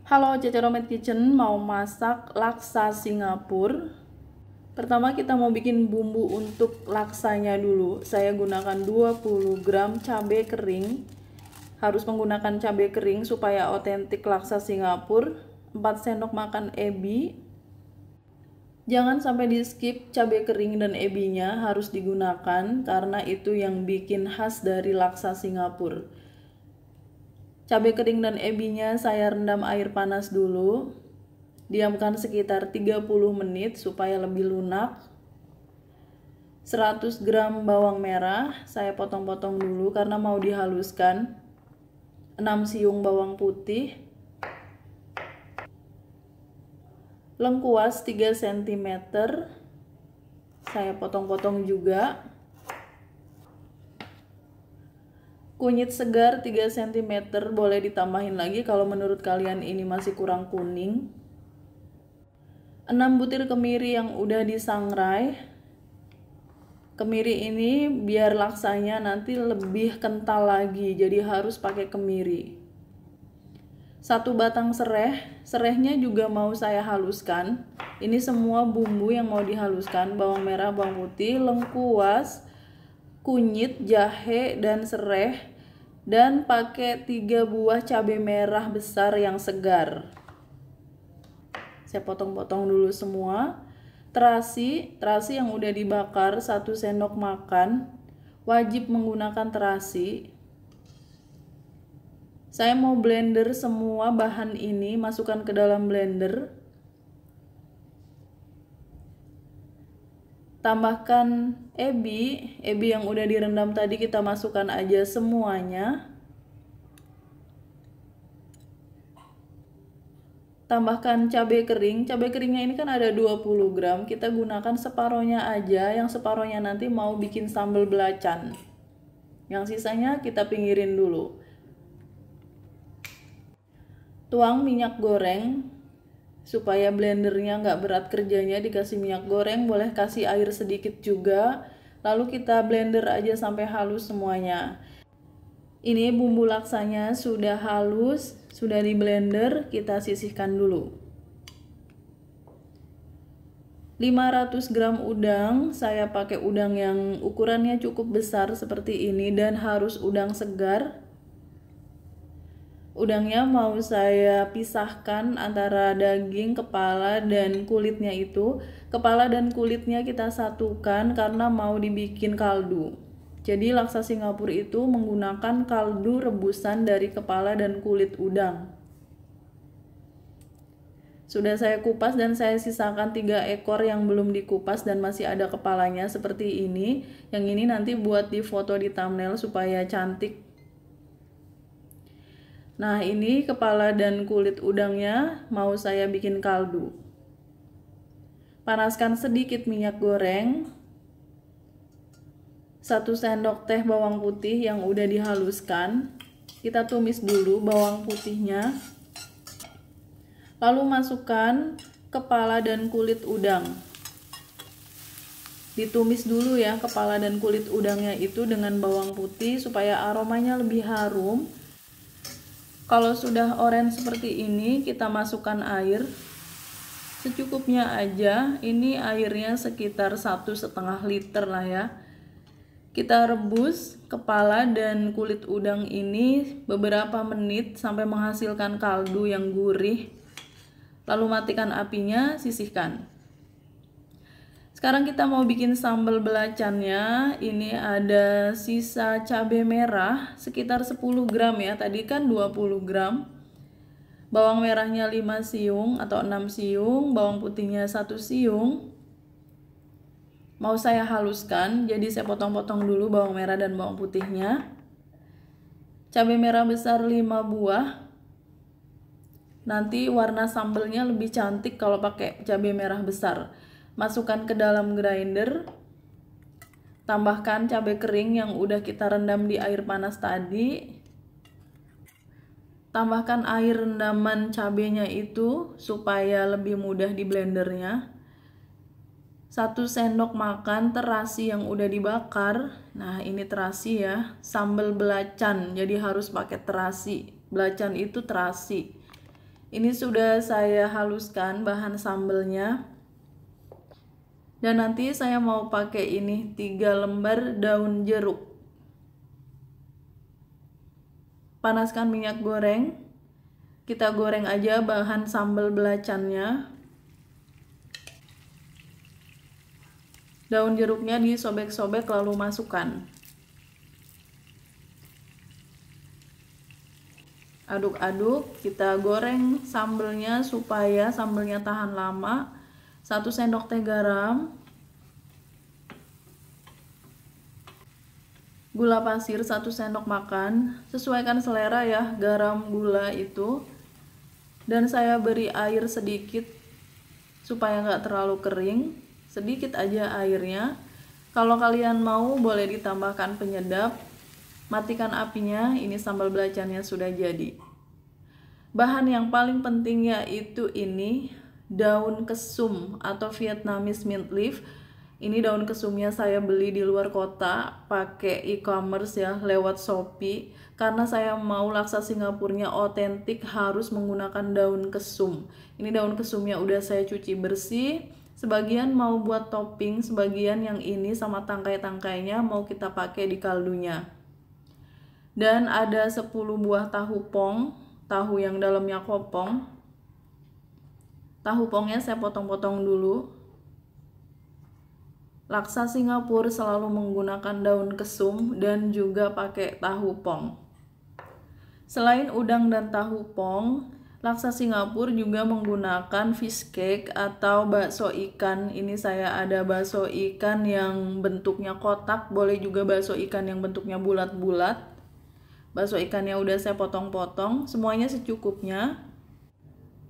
Halo, Cece Romet Kitchen mau masak laksa Singapura. Pertama kita mau bikin bumbu untuk laksanya dulu. Saya gunakan 20 gram cabai kering. Harus menggunakan cabai kering supaya otentik laksa Singapura. 4 sendok makan ebi. Jangan sampai di skip cabai kering dan ebinya, harus digunakan karena itu yang bikin khas dari laksa Singapura. Cabai kering dan ebinya saya rendam air panas dulu. Diamkan sekitar 30 menit supaya lebih lunak. 100 gram bawang merah saya potong-potong dulu karena mau dihaluskan. 6 siung bawang putih. Lengkuas 3 cm saya potong-potong juga. Kunyit segar 3 cm boleh ditambahin lagi kalau menurut kalian ini masih kurang kuning. 6 butir kemiri yang udah disangrai. Kemiri ini biar laksanya nanti lebih kental lagi, jadi harus pakai kemiri. 1 batang serai, serainya juga mau saya haluskan. Ini semua bumbu yang mau dihaluskan, bawang merah, bawang putih, lengkuas, kunyit, jahe, dan serai. Dan pakai 3 buah cabai merah besar yang segar. Saya potong-potong dulu semua. Terasi yang udah dibakar 1 sendok makan. Wajib menggunakan terasi. Saya mau blender semua bahan ini, masukkan ke dalam blender. Tambahkan ebi yang udah direndam tadi kita masukkan aja semuanya. Tambahkan cabai keringnya ini kan ada 20 gram, kita gunakan separohnya aja, yang separohnya nanti mau bikin sambal belacan. Yang sisanya kita pinggirin dulu. Tuang minyak goreng, supaya blendernya nggak berat kerjanya, dikasih minyak goreng, boleh kasih air sedikit juga. Lalu kita blender aja sampai halus semuanya. Ini bumbu laksanya sudah halus, sudah di blender, kita sisihkan dulu. 500 gram udang, saya pakai udang yang ukurannya cukup besar seperti ini dan harus udang segar. Udangnya mau saya pisahkan antara daging, kepala, dan kulitnya itu. Kepala dan kulitnya kita satukan karena mau dibikin kaldu. Jadi laksa Singapura itu menggunakan kaldu rebusan dari kepala dan kulit udang. Sudah saya kupas dan saya sisakan 3 ekor yang belum dikupas dan masih ada kepalanya seperti ini. Yang ini nanti buat di foto di thumbnail supaya cantik. Nah, ini kepala dan kulit udangnya mau saya bikin kaldu. Panaskan sedikit minyak goreng. 1 sendok teh bawang putih yang udah dihaluskan. Kita tumis dulu bawang putihnya. Lalu masukkan kepala dan kulit udang. Ditumis dulu ya kepala dan kulit udangnya itu dengan bawang putih supaya aromanya lebih harum. Kalau sudah orange seperti ini, kita masukkan air secukupnya aja. Ini airnya sekitar 1,5 liter lah ya. Kita rebus kepala dan kulit udang ini beberapa menit sampai menghasilkan kaldu yang gurih. Lalu matikan apinya, sisihkan. Sekarang kita mau bikin sambal belacannya. Ini ada sisa cabai merah sekitar 10 gram ya. Tadi kan 20 gram. Bawang merahnya 5 siung atau 6 siung, bawang putihnya 1 siung. Mau saya haluskan, jadi saya potong-potong dulu bawang merah dan bawang putihnya. Cabai merah besar 5 buah. Nanti warna sambelnya lebih cantik kalau pakai cabai merah besar. Masukkan ke dalam grinder. Tambahkan cabai kering yang udah kita rendam di air panas tadi. Tambahkan air rendaman cabenya itu supaya lebih mudah di blendernya. 1 sendok makan terasi yang udah dibakar. Nah, ini terasi ya, sambal belacan, jadi harus pakai terasi. Belacan itu terasi. Ini sudah saya haluskan bahan sambelnya. Dan nanti saya mau pakai ini 3 lembar daun jeruk. Panaskan minyak goreng. Kita goreng aja bahan sambal belacannya. Daun jeruknya disobek-sobek lalu masukkan. Aduk-aduk, kita goreng sambelnya supaya sambelnya tahan lama. 1 sendok teh garam. Gula pasir 1 sendok makan. Sesuaikan selera ya, garam gula itu. Dan saya beri air sedikit supaya nggak terlalu kering. Sedikit aja airnya. Kalau kalian mau boleh ditambahkan penyedap. Matikan apinya, ini sambal belacannya sudah jadi. Bahan yang paling penting yaitu ini daun kesum atau Vietnamese mint leaf. Ini daun kesumnya saya beli di luar kota pakai e-commerce ya, lewat Shopee. Karena saya mau laksa Singapurnya otentik harus menggunakan daun kesum. Ini daun kesumnya udah saya cuci bersih. Sebagian mau buat topping, sebagian yang ini sama tangkai-tangkainya mau kita pakai di kaldunya. Dan ada 10 buah tahu pong, tahu yang dalamnya kopong. Tahu pongnya saya potong-potong dulu. Laksa Singapura selalu menggunakan daun kesum dan juga pakai tahu pong. Selain udang dan tahu pong, laksa Singapura juga menggunakan fish cake atau bakso ikan. Ini saya ada bakso ikan yang bentuknya kotak, boleh juga bakso ikan yang bentuknya bulat-bulat. Bakso ikannya udah saya potong-potong, semuanya secukupnya.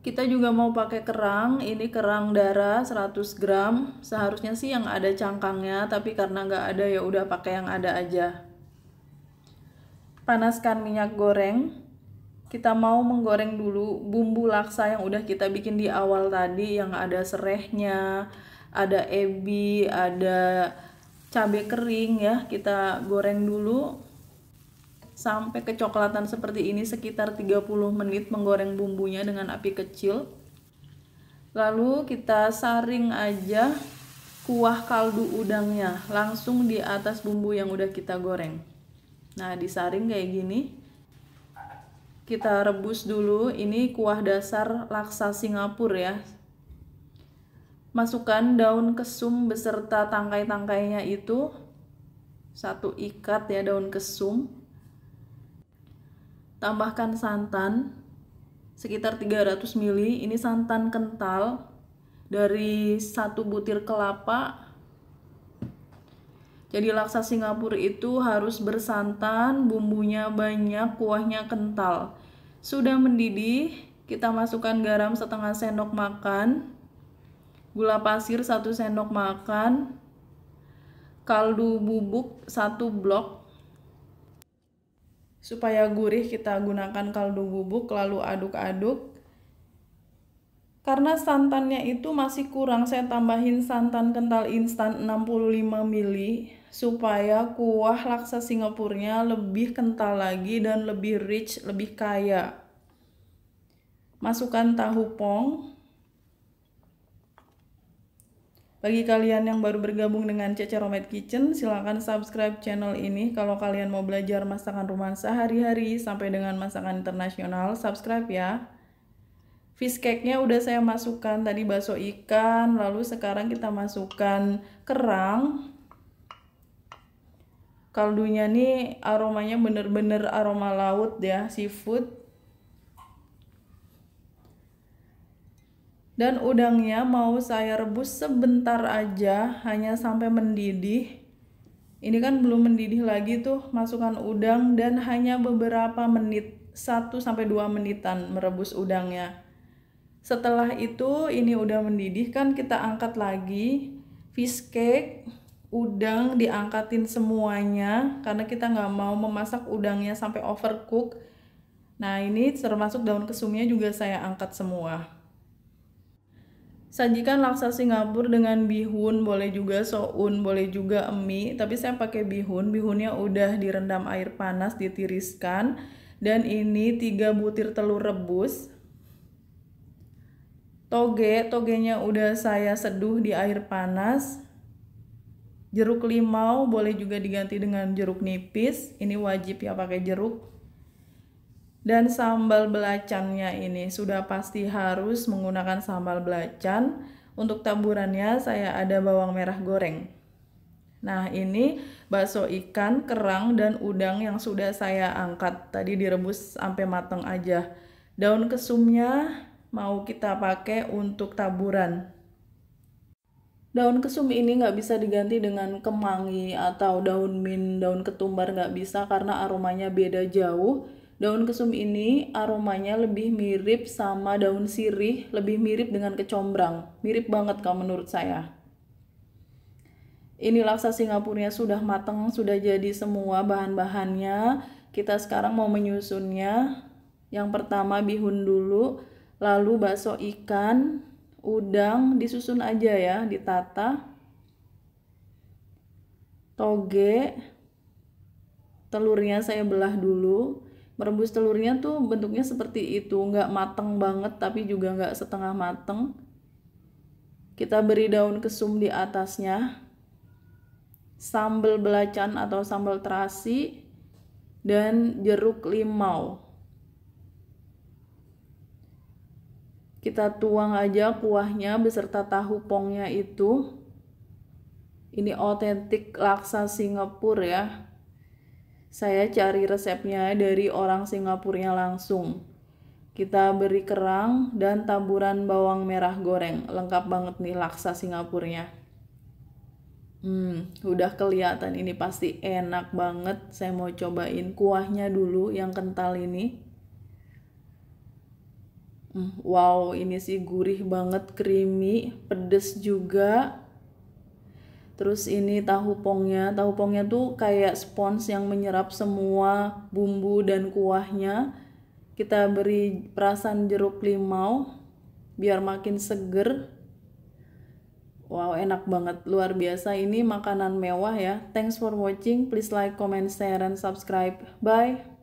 Kita juga mau pakai kerang, ini kerang darah 100 gram. Seharusnya sih yang ada cangkangnya, tapi karena nggak ada ya udah pakai yang ada aja. Panaskan minyak goreng. Kita mau menggoreng dulu bumbu laksa yang udah kita bikin di awal tadi, yang ada serehnya, ada ebi, ada cabai kering ya. Kita goreng dulu sampai kecoklatan seperti ini sekitar 30 menit menggoreng bumbunya dengan api kecil. Lalu kita saring aja kuah kaldu udangnya langsung di atas bumbu yang udah kita goreng. Nah, disaring kayak gini. Kita rebus dulu, ini kuah dasar laksa Singapura ya. Masukkan daun kesum beserta tangkai-tangkainya itu. 1 ikat ya daun kesum. Tambahkan santan sekitar 300 ml. Ini santan kental dari 1 butir kelapa. Jadi laksa Singapura itu harus bersantan, bumbunya banyak, kuahnya kental. Sudah mendidih, kita masukkan garam setengah sendok makan, gula pasir 1 sendok makan, kaldu bubuk 1 blok. Supaya gurih kita gunakan kaldu bubuk, lalu aduk-aduk. Karena santannya itu masih kurang, saya tambahin santan kental instan 65 ml supaya kuah laksa Singapurnya lebih kental lagi dan lebih rich, lebih kaya. Masukkan tahu pong. Bagi kalian yang baru bergabung dengan Cece Homemade Kitchen, silahkan subscribe channel ini. Kalau kalian mau belajar masakan rumahan sehari-hari sampai dengan masakan internasional, subscribe ya. Fish cake-nya udah saya masukkan tadi bakso ikan, lalu sekarang kita masukkan kerang. Kaldunya nih aromanya bener-bener aroma laut ya, seafood. Dan udangnya mau saya rebus sebentar aja, hanya sampai mendidih. Ini kan belum mendidih lagi tuh, masukkan udang dan hanya beberapa menit, 1-2 menitan merebus udangnya. Setelah itu ini udah mendidih kan kita angkat lagi. Fish cake, udang diangkatin semuanya karena kita nggak mau memasak udangnya sampai overcook. Nah, ini termasuk daun kesumnya juga saya angkat semua. Sajikan laksa Singapura dengan bihun, boleh juga soun, boleh juga mie, tapi saya pakai bihun. Bihunnya udah direndam air panas, ditiriskan. Dan ini 3 butir telur rebus. Togenya udah saya seduh di air panas. Jeruk limau boleh juga diganti dengan jeruk nipis, ini wajib ya pakai jeruk. Dan sambal belacannya ini sudah pasti harus menggunakan sambal belacan. Untuk taburannya saya ada bawang merah goreng. Nah, ini bakso ikan, kerang, dan udang yang sudah saya angkat. Tadi direbus sampai matang aja. Daun kesumnya mau kita pakai untuk taburan. Daun kesum ini nggak bisa diganti dengan kemangi atau daun mint, daun ketumbar nggak bisa karena aromanya beda jauh. Daun kesum ini aromanya lebih mirip sama daun sirih, lebih mirip dengan kecombrang. Mirip banget kalau menurut saya. Ini laksa Singapurnya sudah matang, sudah jadi semua bahan-bahannya. Kita sekarang mau menyusunnya. Yang pertama bihun dulu, lalu bakso ikan, udang disusun aja ya, ditata. Toge, telurnya saya belah dulu. Merebus telurnya tuh bentuknya seperti itu, nggak mateng banget tapi juga nggak setengah mateng. Kita beri daun kesum di atasnya, sambal belacan atau sambal terasi, dan jeruk limau. Kita tuang aja kuahnya beserta tahu pongnya itu. Ini otentik laksa Singapura ya. Saya cari resepnya dari orang Singapurnya langsung. Kita beri kerang dan taburan bawang merah goreng. Lengkap banget nih laksa Singapurnya. Udah kelihatan ini pasti enak banget. Saya mau cobain kuahnya dulu yang kental ini. Wow, ini sih gurih banget, creamy, pedes juga. Terus ini tahu pongnya tuh kayak spons yang menyerap semua bumbu dan kuahnya. Kita beri perasan jeruk limau biar makin seger. Wow, enak banget, luar biasa. Ini makanan mewah ya. Thanks for watching, please like, comment, share, and subscribe. Bye.